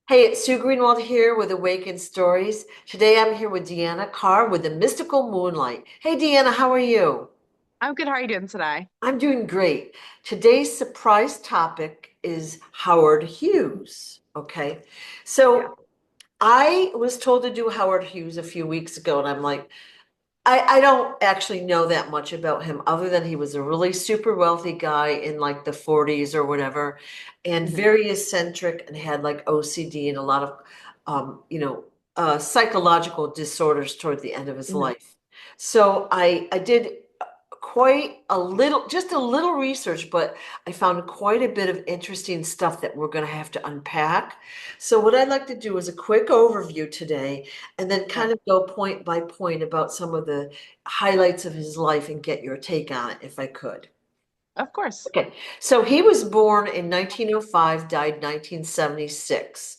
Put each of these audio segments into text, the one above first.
Hey, it's Sue Greenwald here with Awakened Stories. Today I'm here with Deanna Carr with the Mystical Moonlight. Hey, Deanna, how are you? I'm good. How are you doing today? I'm doing great. Today's surprise topic is Howard Hughes. Okay. Yeah. So I was told to do Howard Hughes a few weeks ago, and I'm like, I don't actually know that much about him other than he was a really super wealthy guy in like the 40s or whatever, and Mhm. very eccentric and had like OCD and a lot of, psychological disorders toward the end of his Mhm. life. So I did quite a little, just a little research, but I found quite a bit of interesting stuff that we're going to have to unpack. So what I'd like to do is a quick overview today and then Okay. kind of go point by point about some of the highlights of his life and get your take on it if I could. Of course. Okay, so he was born in 1905, died 1976.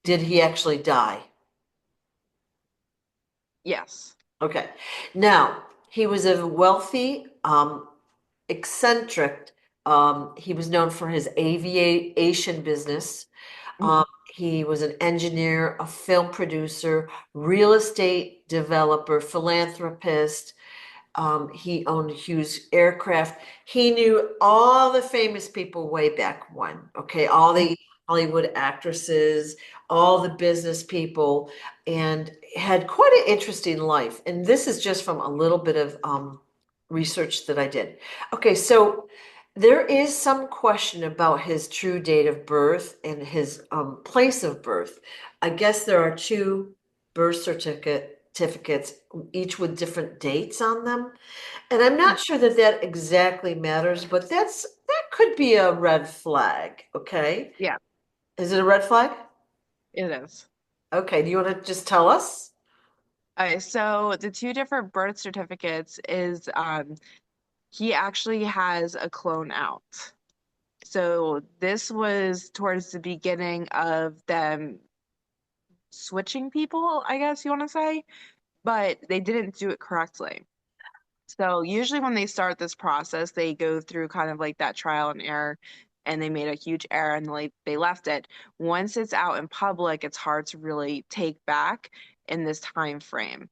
Did he actually die? Yes. Okay. Now, he was a wealthy, eccentric. He was known for his aviation business. Um, Mhm. he was an engineer, a film producer, real estate developer, philanthropist. He owned Hughes Aircraft. He knew all the famous people way back when, okay, all Mhm. the Hollywood actresses, all the business people, and had quite an interesting life. And this is just from a little bit of research that I did. Okay, so there is some question about his true date of birth and his place of birth. I guess there are two birth certificates, each with different dates on them. And I'm Mhm. not sure that that exactly matters, but that could be a red flag, okay? Yeah, Is it a red flag? it is. Okay, do you want to just tell us? Okay, so the two different birth certificates is he actually has a clone out. So this was towards the beginning of them switching people, I guess you want to say, but they didn't do it correctly. So usually when they start this process, they go through kind of like that trial and error, and they made a huge error and they left it. Once it's out in public, it's hard to really take back in this time frame.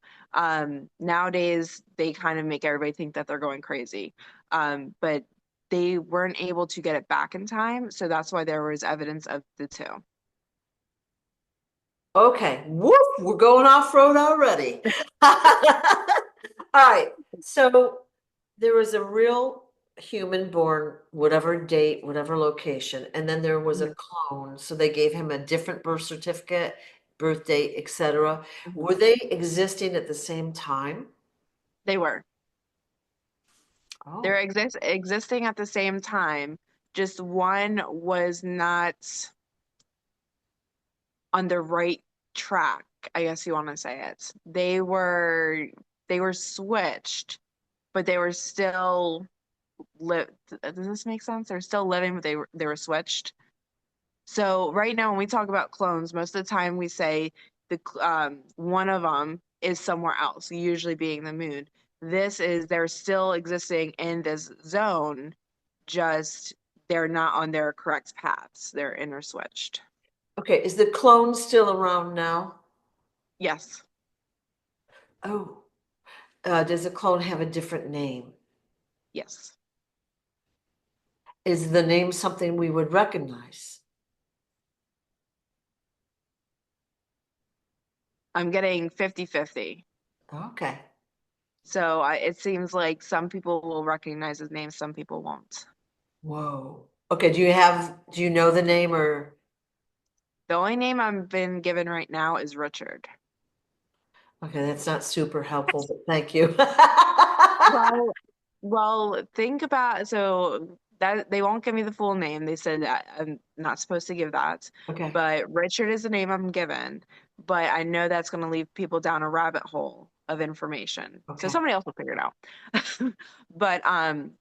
Nowadays, they kind of make everybody think that they're going crazy, but they weren't able to get it back in time, so that's why there was evidence of the two. Okay, whoop, we're going off road already. All right, so there was a real human born, whatever date, whatever location, and then there was a Mhm. clone. So they gave him a different birth certificate, birth date, etc. Mhm. Were they existing at the same time? They were. They're Oh, existing at the same time. Just one was not on the right track, I guess you want to say it. They were switched, but they were still live. Does this make sense? They're still living, but they were switched. So right now, when we talk about clones, most of the time we say one of them is somewhere else, usually being the moon. This is they're still existing in this zone, just they're not on their correct paths. They're interswitched. okay. Is the clone still around now? Yes. Oh, does the clone have a different name? Yes. Is the name something we would recognize? I'm getting 50-50. Okay. So it seems like some people will recognize his name, some people won't. Whoa. Okay, do you know the name or The only name I've been given right now is Richard. okay, that's not super helpful, but thank you. Well, well, think about so that they won't give me the full name. They said that I'm not supposed to give that, Okay. but Richard is the name I'm given. But I know that's going to leave people down a rabbit hole of information. So Okay. somebody else will figure it out. But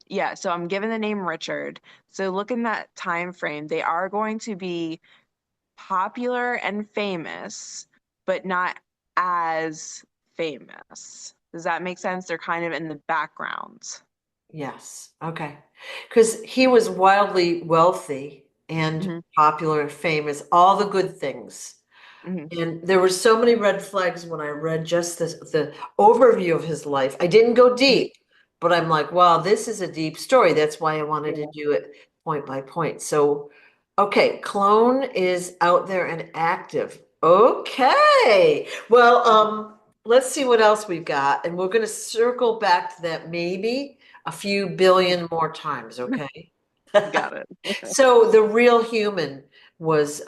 yeah, so I'm given the name Richard. So look in that time frame. They are going to be popular and famous, but not as famous. Does that make sense? They're kind of in the background. Yes. Okay. Because he was wildly wealthy and Hmm. popular, famous, all the good things. Hmm. And there were so many red flags when I read just the overview of his life. I didn't go Hmm. deep, but I'm like, wow, this is a deep story. That's why I wanted to Yeah. do it point by point. So, okay, clone is out there and active. Okay. Well, let's see what else we've got. And we're going to circle back to that maybe a few billion more times, okay? Got it. So the real human was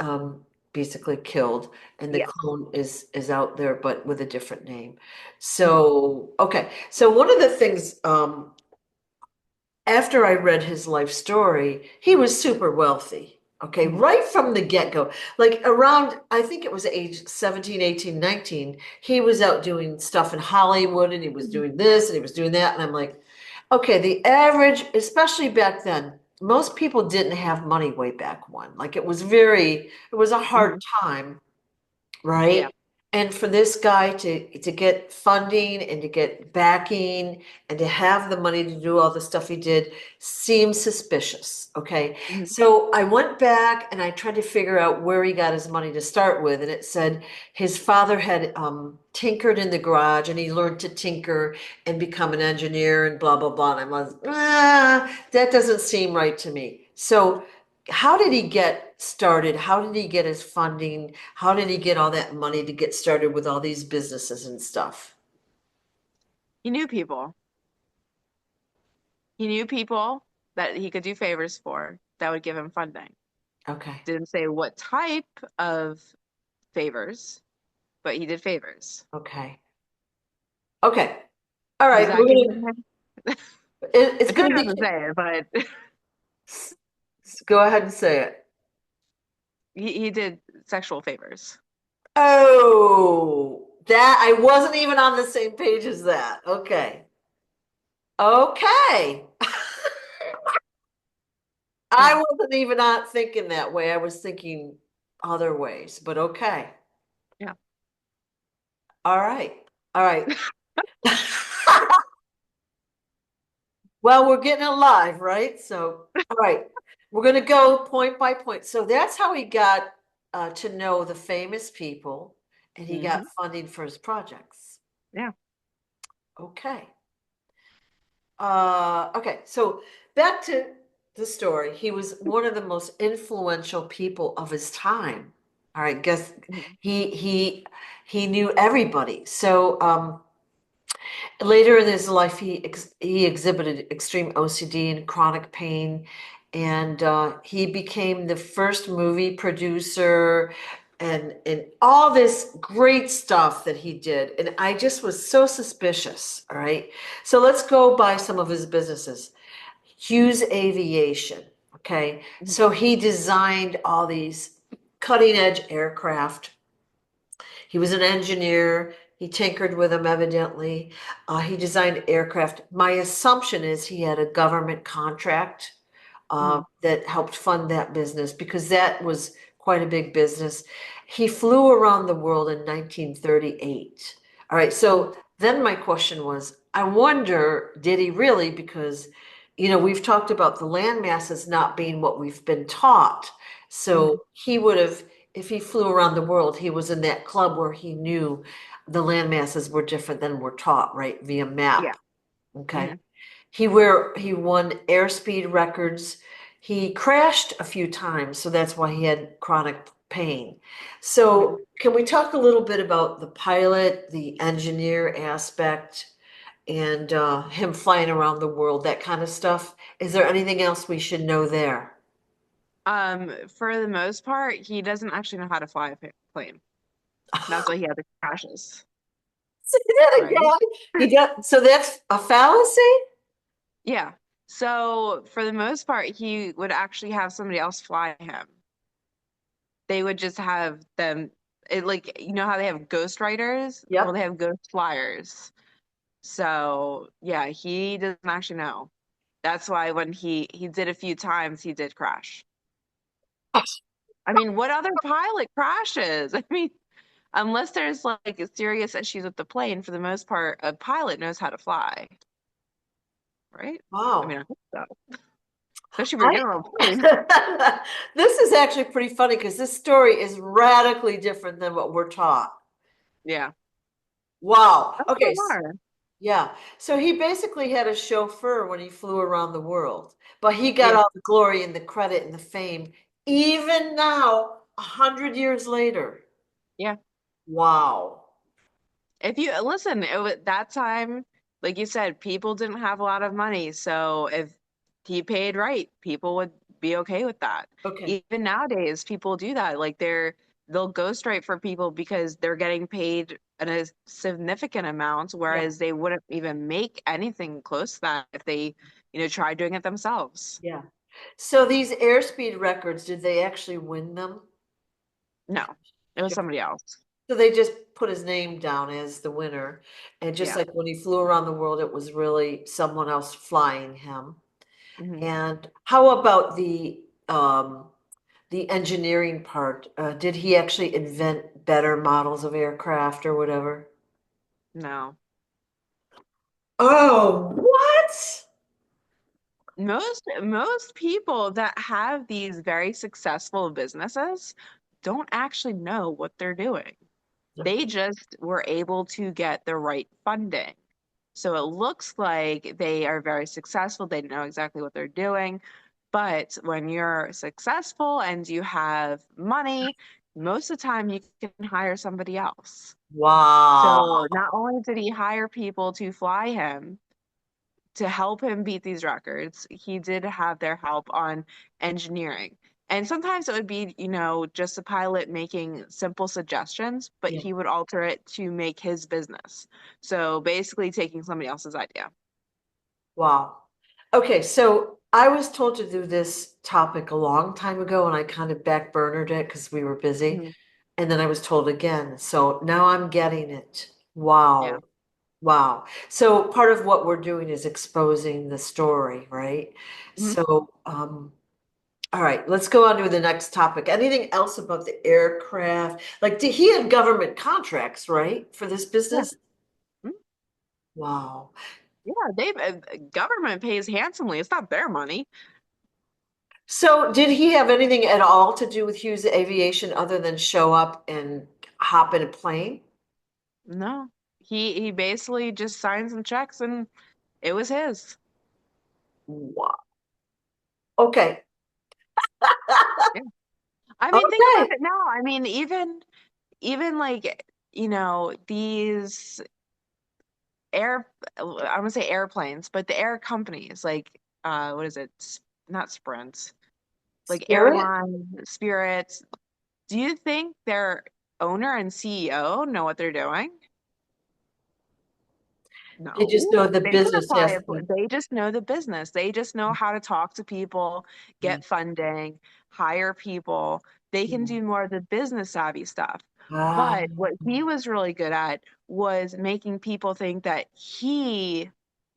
basically killed, and the Yeah. clone is out there, but with a different name. Hmm. So okay, so one of the things after I read his life story, he was super wealthy. Okay, Hmm. right from the get-go. Like around, I think it was age 17, 18, 19, he was out doing stuff in Hollywood and he was doing this and he was doing that. And I'm like, okay, the average, especially back then, most people didn't have money way back when. Like it was a hard Hmm. time, Yeah. right? And for this guy to get funding and to get backing and to have the money to do all the stuff he did seems suspicious. Okay. Hmm. So I went back and I tried to figure out where he got his money to start with. And it said his father had tinkered in the garage and he learned to tinker and become an engineer and blah, blah, blah. And I'm like, that doesn't seem right to me. So how did he get started? How did he get his funding? How did he get all that money to get started with all these businesses and stuff? He knew people. He knew people that he could do favors for that would give him funding. Okay. Didn't say what type of favors, but he did favors. Okay. Okay. All Does right. that give him? It's It gonna doesn't be, say it, but go ahead and say it. he did sexual favors. Oh, that I wasn't even on the same page as that. Okay. Okay. I Yeah. wasn't even not thinking that way. I was thinking other ways, but okay. Yeah. All right. All right. Well, we're getting it live, right? So, all right, we're going to go point by point. So that's how he got to know the famous people and he got Hmm. funding for his projects. Yeah. Okay. Okay, so back to the story. He was one of the most influential people of his time. All right, guess Hmm. he he he knew everybody. So later in his life, he exhibited extreme OCD and chronic pain, and he became the first movie producer, and all this great stuff that he did. And I just was so suspicious. All right, so let's go by some of his businesses. Hughes Aviation. Okay, Hmm. so he designed all these cutting edge aircraft. He was an engineer. He tinkered with them, evidently. he designed aircraft. My assumption is he had a government contract Hmm. that helped fund that business because that was quite a big business. He flew around the world in 1938. All right, so then my question was, I wonder, did he really? Because, we've talked about the land masses not being what we've been taught. Hmm. So he would have, if he flew around the world, he was in that club where he knew the land masses were different than we're taught, right? Via Yeah. map. Okay. Hmm. He won airspeed records. He crashed a few times, so that's why he had chronic pain. Hmm. So, can we talk a little bit about the pilot, the engineer aspect, and him flying around the world, that kind of stuff? Is there anything else we should know there? For the most part, he doesn't actually know how to fly a plane. That's why he had the crashes, Say that right? again. He does. So that's a fallacy? Yeah. So for the most part, he would actually have somebody else fly him. They would just have them, like, you know how they have ghost writers? Well, they Yep. have ghost flyers. So yeah, he doesn't actually know. That's why when he did a few times, he did crash. I mean, what other pilot crashes? I mean, unless there's like serious issues with the plane, for the most part, a pilot knows how to fly, right? I mean, Wow. I hope so. especially if you're I getting on a plane. this is actually pretty funny because this story is radically different than what we're taught. Yeah. Wow. Some of Okay. them are. Yeah. So he basically had a chauffeur when he flew around the world, but he got Yeah. all the glory and the credit and the fame, even now, 100 years later. Yeah. Wow. If you listen, that time, like you said, people didn't have a lot of money. So if he paid right, people would be okay with that. Okay. Even nowadays, people do that. Like they'll go straight for people because they're getting paid a significant amount, Yeah. whereas they wouldn't even make anything close to that if they, tried doing it themselves. Yeah. So these airspeed records, did they actually win them? No, it was somebody else. So they just put his name down as the winner. And just Yeah. like when he flew around the world, it was really someone else flying him. Hmm. And how about the engineering part? Did he actually invent better models of aircraft or whatever? No. Oh, what? Most people that have these very successful businesses don't actually know what they're doing. They just were able to get the right funding. So it looks like they are very successful. They know exactly what they're doing. But when you're successful and you have money, most of the time you can hire somebody else. Wow. So not only did he hire people to fly him, to help him beat these records, he did have their help on engineering. And sometimes it would be, just a pilot making simple suggestions, but Yeah. he would alter it to make his business. So basically taking somebody else's idea. Wow. Okay, so I was told to do this topic a long time ago and I kind of backburnered it because we were busy. Mhm. And then I was told again. So now I'm getting it. Yeah. Wow. Wow. So part of what we're doing is exposing the story, right? Mhm. So, all right, let's go on to the next topic. Anything else about the aircraft? Like, did he have government contracts, right, for this Yeah. business? Mhm. Wow. Yeah. Government pays handsomely. It's not their money. So, did he have anything at all to do with Hughes Aviation other than show up and hop in a plane? No. He basically just signed some checks and it was his. Wow. Okay. Yeah. I mean, think about Okay. it now. I mean, even like, these air I'm gonna say airplanes, but the air companies like what is it? Not Sprint, like Spirit? airline, Spirits. Do you think their owner and CEO know what they're doing? They just No. know the They couldn't business fly has a to. they just know the business. They just know how to talk to people, Yeah. get funding, hire people. They can Yeah. do more of the business savvy stuff. Ah, But what he was really good at was making people think that he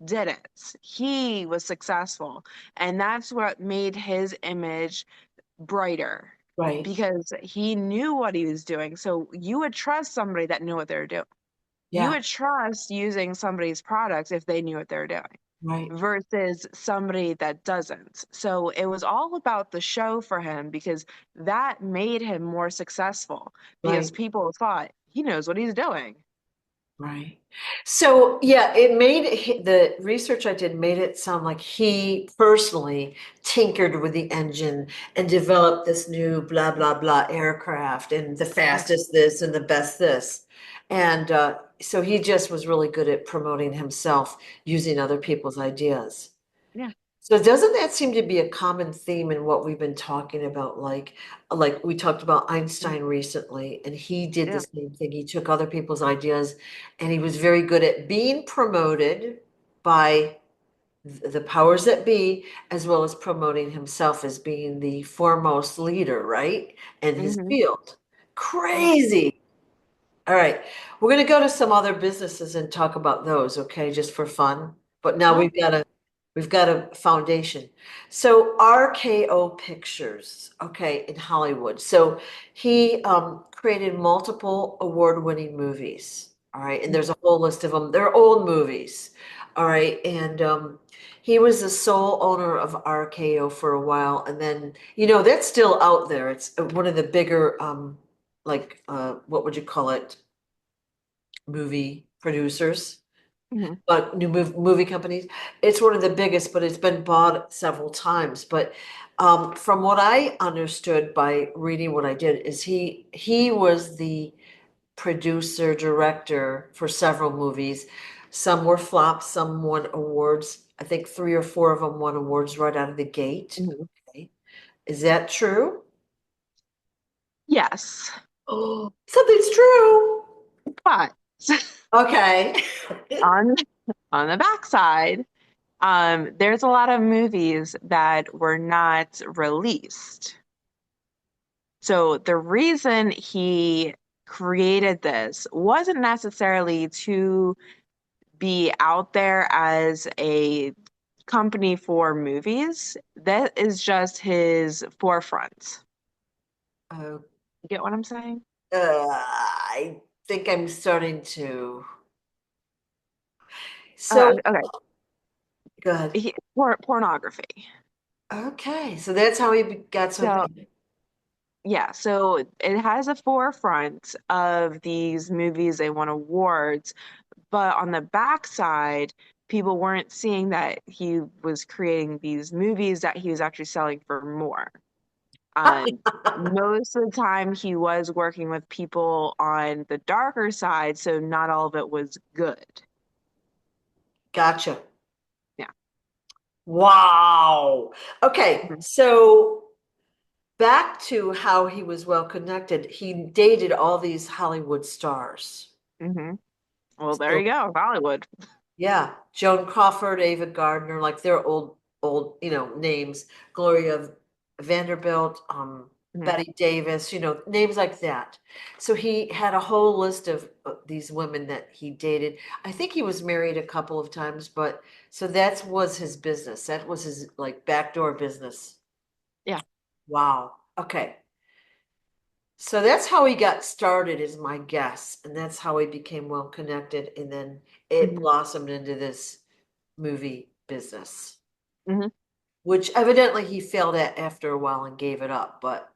did it. He was successful. And that's what made his image brighter right. because he knew what he was doing. So you would trust somebody that knew what they were doing. You Yeah. would trust using somebody's products if they knew what they're doing Right. versus somebody that doesn't. So it was all about the show for him because that made him more successful because Right. people thought he knows what he's doing. Right. So, yeah, the research I did made it sound like he personally tinkered with the engine and developed this new blah, blah, blah aircraft and the Yeah. fastest this and the best this. And so he just was really good at promoting himself using other people's ideas. Yeah. So doesn't that seem to be a common theme in what we've been talking about? Like we talked about Mm. Einstein recently, and he did the Yeah. same thing. He took other people's ideas, and he was very good at being promoted by the powers that be, as well as promoting himself as being the foremost leader, right? In his Hmm. field. Yeah. Crazy. All right. We're going to go to some other businesses and talk about those, okay, just for fun. But now Sure. we've got a foundation. So RKO Pictures, okay, in Hollywood. So he created multiple award-winning movies. All right, and there's a whole list of them. They're old movies. All right, and he was the sole owner of RKO for a while, and then that's still out there. It's one of the bigger, like what would you call it, movie producers, Hmm. but new movie companies. It's one of the biggest, but it's been bought several times. But from what I understood by reading what I did, is he was the producer, director for several movies. Some were flops, some won awards. I think three or four of them won awards right out of the gate. Hmm. Okay. Is that true? Yes, Oh, something's true. but Okay. on on the backside, there's a lot of movies that were not released. So the reason he created this wasn't necessarily to be out there as a company for movies. That is just his forefront. Uh, You get what I'm saying? I think I'm starting to. Uh, So, okay, go ahead. pornography. Okay, so that's how he got so So big. yeah, so it has a forefront of these movies they won awards, but on the backside, people weren't seeing that he was creating these movies that he was actually selling for more. Um, Most of the time, he was working with people on the darker side, so not all of it was good. Gotcha. Yeah. Wow. Okay, Hmm. so back to how he was well connected. He dated all these Hollywood stars. Hmm. Well, there So you go, Hollywood. yeah, Joan Crawford, Ava Gardner, like they're old, names. Gloria Vanderbilt, Hmm. Betty Davis, names like that. So he had a whole list of these women that he dated. I think he was married a couple of times, but so that was his business. That was his like backdoor business. Yeah. Wow. Okay. So that's how he got started, is my guess. And that's how he became well connected. And then it Hmm. blossomed into this movie business, Hmm. which evidently he failed at after a while and gave it up. But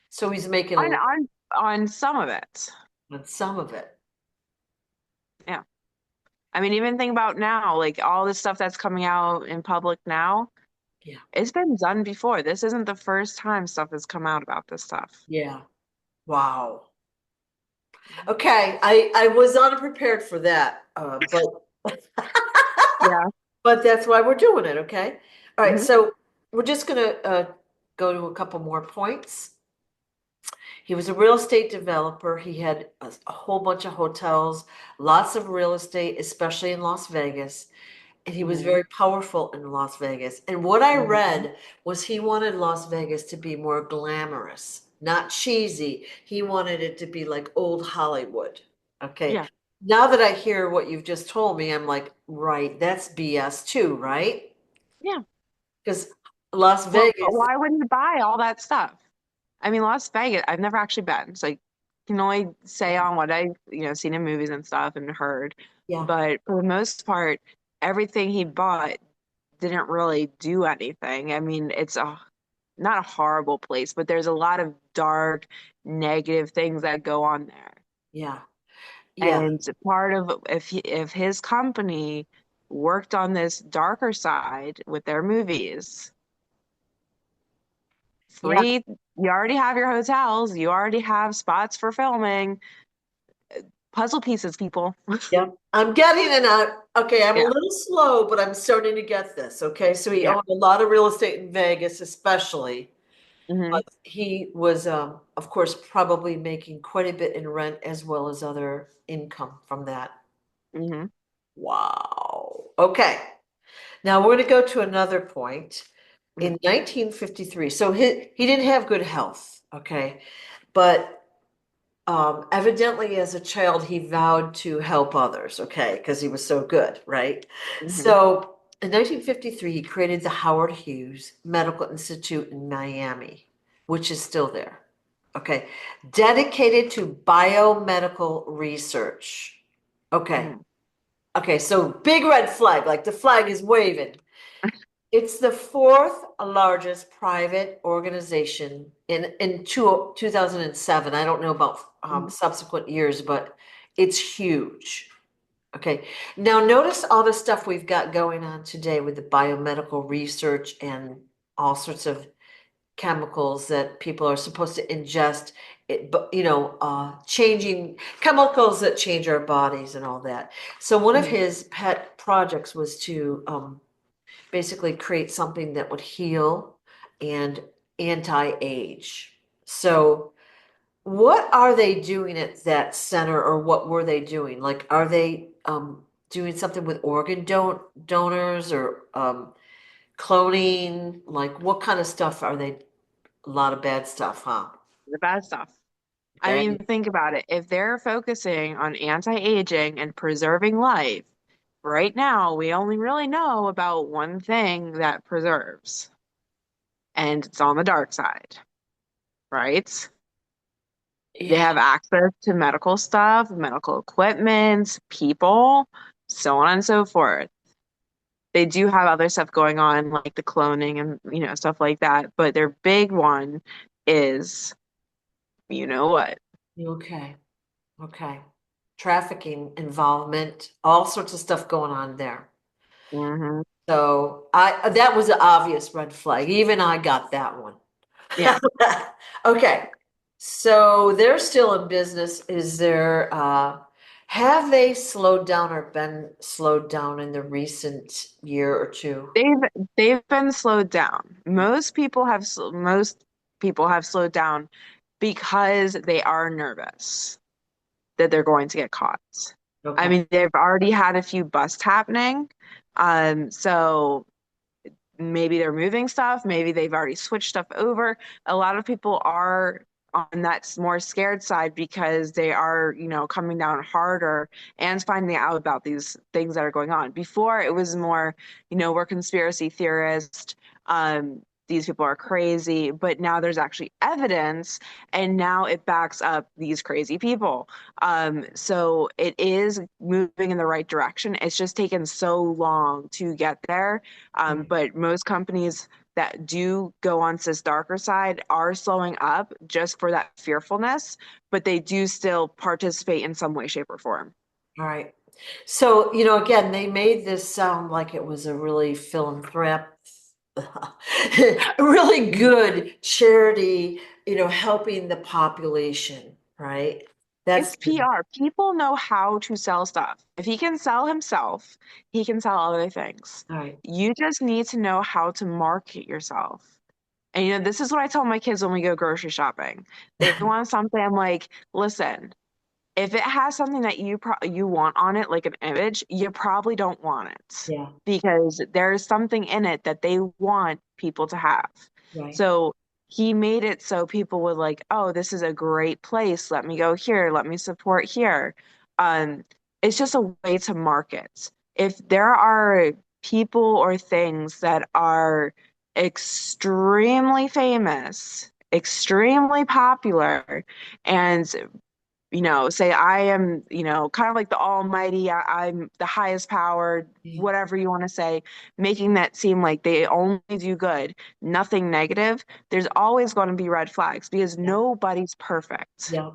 so he's making a On living on on some of it. on some of it. Yeah. I mean, even think about now, like all this stuff that's coming out in public now, Yeah. it's been done before. This isn't the first time stuff has come out about this stuff. Yeah. Wow. Okay. I was unprepared for that, Yeah. but that's why we're doing it. Okay. All right. Hmm. So we're just gonna go to a couple more points. He was a real estate developer. He had a whole bunch of hotels, lots of real estate, especially in Las Vegas. And he was Hmm. very powerful in Las Vegas. And what I Hmm. read was he wanted Las Vegas to be more glamorous, not cheesy. He wanted it to be like old Hollywood. Okay. Yeah. Now that I hear what you've just told me, I'm like, right, that's BS too, right? Yeah. Because Las Well, Vegas, why wouldn't you buy all that stuff? I mean, Las Vegas, I've never actually been, so I can only say on what I've, seen in movies and stuff and heard. yeah, But for the most part, everything he bought didn't really do anything. I mean, it's not a horrible place, but there's a lot of dark, negative things that go on there. yeah, yeah, And part of if his company worked on this darker side with their movies, yeah, free, you already have your hotels, you already have spots for filming, puzzle pieces, people. yeah. I'm getting it out. Okay, I'm a Yeah. little slow, but I'm starting to get this. Okay, so he Yeah. owned a lot of real estate in Vegas, especially. Hmm. But he was, of course, probably making quite a bit in rent as well as other income from that. Hmm. Wow. Okay. Now we're going to go to another point. Hmm. In 1953, so he didn't have good health, okay? But evidently, as a child, he vowed to help others, okay, because he was so good, right? Hmm. So in 1953, he created the Howard Hughes Medical Institute in Miami, which is still there, okay, dedicated to biomedical research. Okay, Hmm. Okay, so big red flag, like the flag is waving. It's the fourth largest private organization in 2007. I don't know about Mhm. subsequent years, but it's huge. Okay. Now notice all the stuff we've got going on today with the biomedical research and all sorts of chemicals that people are supposed to ingest. But changing chemicals that change our bodies and all that. So one of Mhm. his pet projects was to basically create something that would heal and anti-age. So what are they doing at that center, or what were they doing? Like, are they doing something with organ donors, or cloning? Like, what kind of stuff are they? A lot of bad stuff, huh? The bad stuff. I Bad. mean, think about it. If they're focusing on anti-aging and preserving life, right now we only really know about one thing that preserves, and it's on the dark side, right? They Yeah. have access to medical stuff, medical equipment, people, so on and so forth. They do have other stuff going on, like the cloning and stuff like that, but their big one is, you know what? Okay. Okay. Trafficking involvement, all sorts of stuff going on there. Hmm. So I that was an obvious red flag. Even I got that one. Yeah. Okay. So they're still in business. Is there have they slowed down or been slowed down in the recent year or two? They've been slowed down. Most people have slowed down because they are nervous that they're going to get caught. I Okay. mean, they've already had a few busts happening. So maybe they're moving stuff, maybe they've already switched stuff over. A lot of people are on that more scared side because they are, coming down harder and finding out about these things that are going on. Before it was more, we're conspiracy theorists. These people are crazy, but now there's actually evidence, and now it backs up these crazy people. So it is moving in the right direction. It's just taken so long to get there, Right. but most companies that do go on this darker side are slowing up just for that fearfulness, but they do still participate in some way, shape, or form. All right. So, again, they made this sound like it was a really philanthropic, really good charity, helping the population, right? That's It's PR. People know how to sell stuff. If he can sell himself, he can sell other things. all right. You just need to know how to market yourself. And this is what I tell my kids when we go grocery shopping. They want something. I'm like, listen, if it has something that you want on it, like an image, you probably don't want it Yeah, because there's something in it that they want people to have. right. So he made it so people would like, oh, this is a great place. Let me go here. Let me support here. Um, it's just a way to market. If there are people or things that are extremely famous, extremely popular, and say I am, kind of like the almighty, I'm the highest powered, Yeah, whatever you want to say, making that seem like they only do good, nothing negative, there's always going to be red flags because yeah, nobody's perfect. yeah,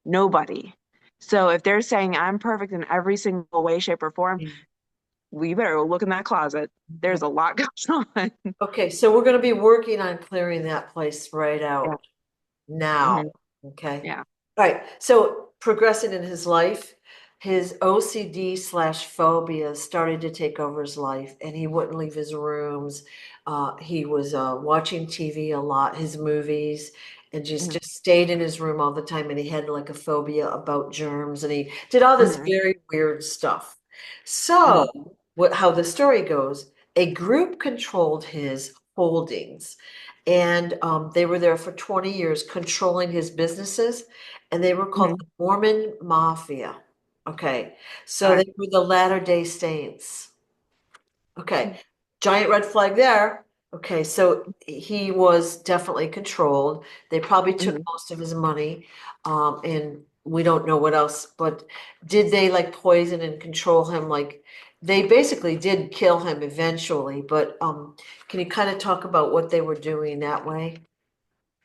Nobody. So if they're saying I'm perfect in every single way, shape, or form, yeah. we better go look in that closet. Okay. There's a lot going on. Okay, so we're going to be working on clearing that place right Yeah. out now. Hmm. Okay. Yeah. All right. So progressing in his life, his OCD slash phobia started to take over his life, and he wouldn't leave his rooms. He was watching TV a lot, his movies, and just Hmm. just stayed in his room all the time. And he had like a phobia about germs, and he did all this Hmm. very weird stuff. Hmm. So, how the story goes, a group controlled his holdings, and they were there for 20 years controlling his businesses, and they were called Hmm. the Mormon Mafia. Okay, so Okay. they were the Latter-day Saints. Okay, giant red flag there. Okay, so he was definitely controlled. They probably took Hmm. most of his money, and we don't know what else, but did they like poison and control him? Like they basically did kill him eventually, but can you kind of talk about what they were doing that way?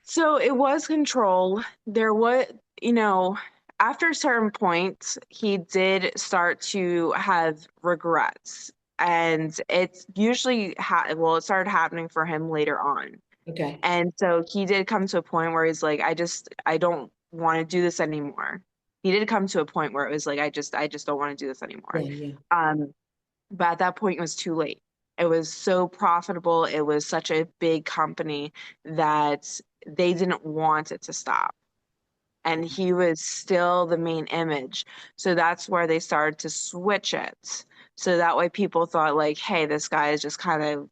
So it was control. There was, you know, after a certain point, he did start to have regrets. And it's usually it started happening for him later on. Okay. And so he did come to a point where he's like, I don't want to do this anymore. He did come to a point where it was like, I just don't want to do this Yeah, anymore. yeah. Um, but at that point, it was too late. It was so profitable. It was such a big company that they didn't want it to stop. And he was still the main image. So that's where they started to switch it. So that way people thought like, hey, this guy is just kind of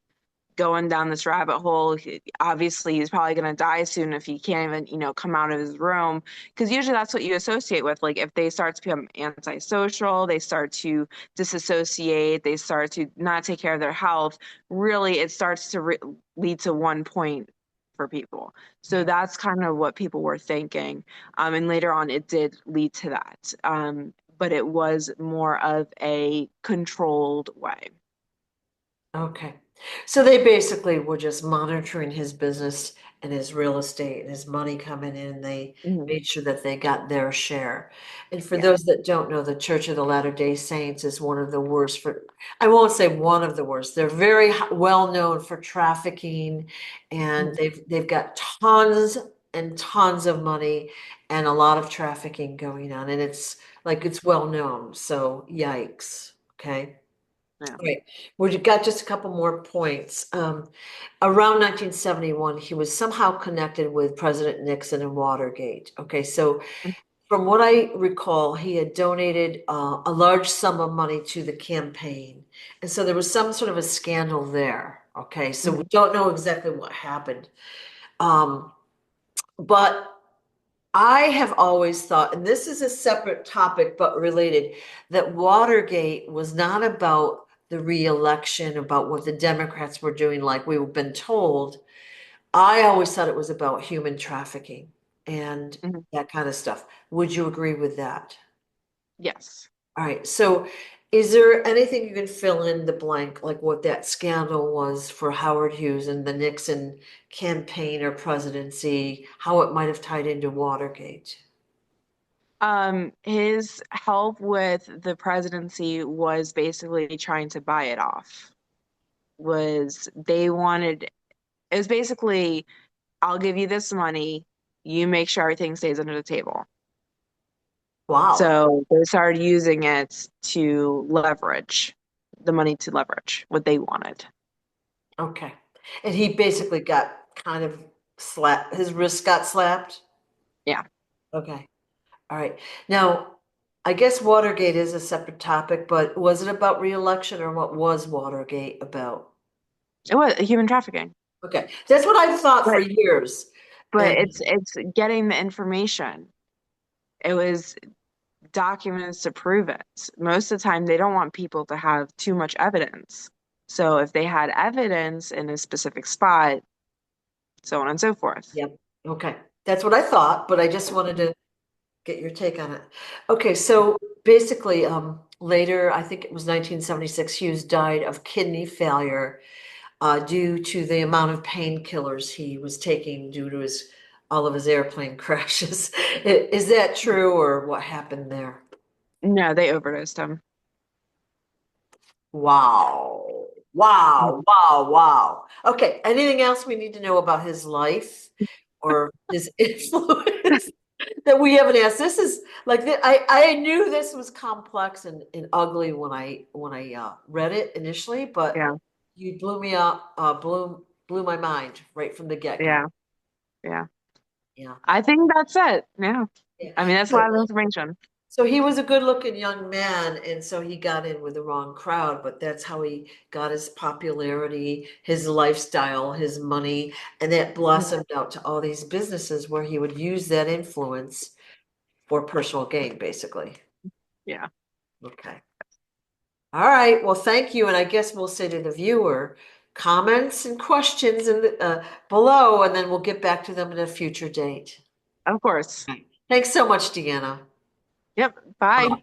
going down this rabbit hole. Obviously, he's probably going to die soon if he can't even, come out of his room. Because usually that's what you associate with. Like if they start to become antisocial, they start to disassociate, they start to not take care of their health. Really, it starts to lead to one point for people. So that's kind of what people were thinking. And later on, it did lead to that. But it was more of a controlled way. Okay. So they basically were just monitoring his business and his real estate and his money coming in. They Mhm. made sure that they got their share. And for Yeah. those that don't know, the Church of the Latter-day Saints is one of the worst for, I won't say one of the worst. They're very well known for trafficking and Mhm. they've got tons and tons of money and a lot of trafficking going on. And it's like it's well known. So yikes. Okay. Yeah. Right. We got just a couple more points. Around 1971, he was somehow connected with President Nixon and Watergate. Okay, so from what I recall, he had donated a large sum of money to the campaign. And so there was some sort of a scandal there. Okay, so we Mhm. don't know exactly what happened. Um, but I have always thought, and this is a separate topic but related, that Watergate was not about the re-election, about what the Democrats were doing, like we've been told. I always thought it was about human trafficking and Mhm. that kind of stuff. Would you agree with that? Yes. All right. So, is there anything you can fill in the blank, like what that scandal was for Howard Hughes and the Nixon campaign or presidency, how it might have tied into Watergate? His help with the presidency was basically trying to buy it off. Was they wanted it was basically, I'll give you this money, you make sure everything stays under the table. Wow. So they started using it to leverage the money to leverage what they wanted. Okay. And he basically got kind of slapped, his wrist got slapped. Yeah. Okay. All right. Now, I guess Watergate is a separate topic, but was it about re-election or what was Watergate about? It was human trafficking. Okay. That's what I've thought for But years. but And it's getting the information. It was documents to prove it. Most of the time, they don't want people to have too much evidence. So if they had evidence in a specific spot, so on and so forth. yep. Okay. That's what I thought, but I just wanted to get your take on it. Okay, Yeah. so basically, later, I think it was 1976, Hughes died of kidney failure due to the amount of painkillers he was taking due to his all of his airplane crashes. Is that true, or what happened there? No, they overdosed him. Wow. Wow, Mhm. wow, wow. Okay, anything else we need to know about his life or his influence that we haven't asked? This is like I knew this was complex and ugly when I read it initially, but Yeah, you blew me up, blew my mind right from the get-go. yeah, yeah. Yeah. I think that's it. Yeah. Yeah. I mean, that's a So, lot of information. so he was a good-looking young man, and so he got in with the wrong crowd, but that's how he got his popularity, his lifestyle, his money, and that Mhm. blossomed out to all these businesses where he would use that influence for personal gain, basically. Yeah, Okay. All right. Well, thank you. And I guess we'll say to the viewer, comments and questions in below, and then we'll get back to them at a future date. of course. Thanks so much, Deanna. Yep. Bye.